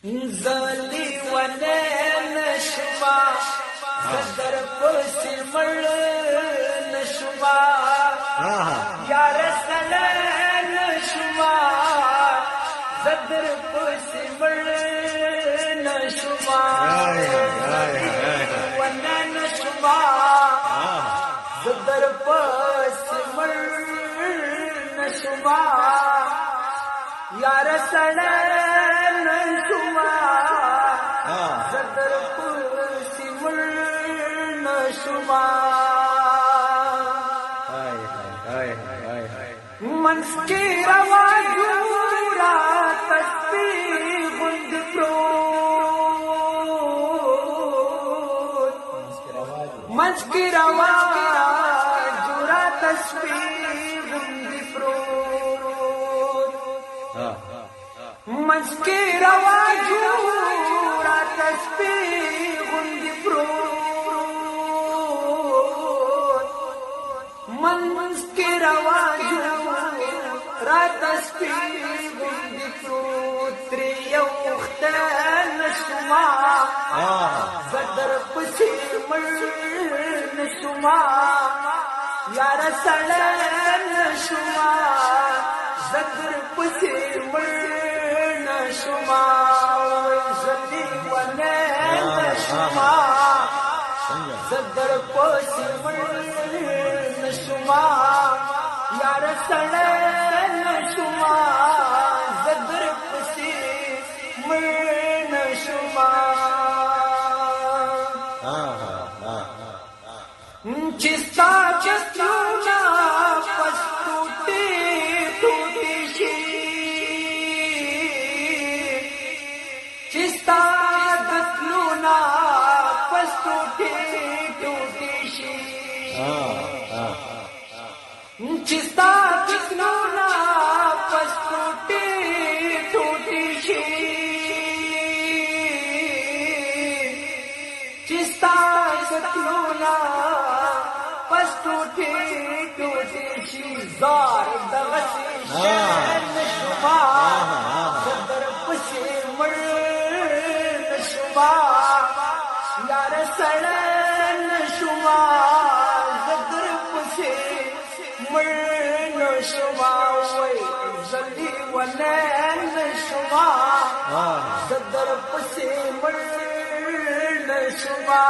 زالي ونين شما زدر پوسی مر نشما یا رسلن شما زدر پوسی مر نشما ونین شما زدر پوسی مر نشما یا رسلن شما زدر پوسی مر نشما منس کی روا جورا تسبیح گند پروت منس کی روا جورا تسبیح گند پروت منس کی روا جورا تسبیح گند پروت منس کی روا تسبیح گند پروت تریو اختن شما زدر پسی مر نشما یا رسلن شما زدر پسی مر نشما زلی ونین شما زدر پسی مر نشما یا رسلن شما زدر پسی مر نشما چستا چسلونا پس ٹوٹی ٹوٹی شی چستا چسلونا پس ٹوٹی ٹوٹی شی چستا چسلونا پس ٹوٹی ٹوٹی شی چستا چسلونا پس ٹوٹی ٹوٹی شی زار دغسی شین شما زدر پسی مر نشما یا رسلن شما زدر پسی مر نشما وی زلی ونین شما زدر پسی مر نشما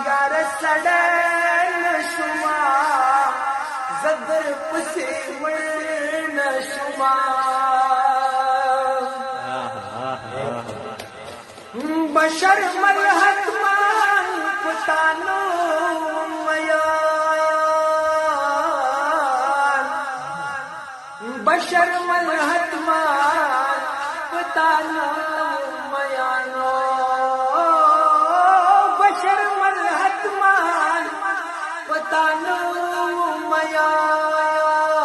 یا رسلن شما زدر پسی مر نشما بشر ملحت مان پتانو میان بشر ملحت مان پتانو میانو بشر ملحت مان پتانو میان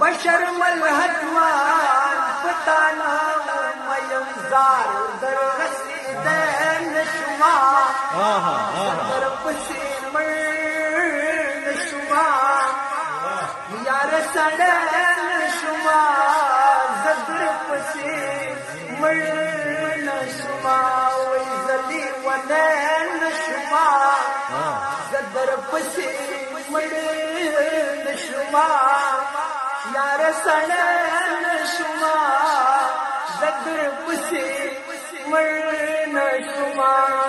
بشر ملحت مان پتانو زار در رسیدن شما زدر پسی مر نشما یا رسلن شما زدر پسی مر نشما وی زلی ونین شما زدر پسی مر نشما یا رسلن شما زدر پسی مر نشما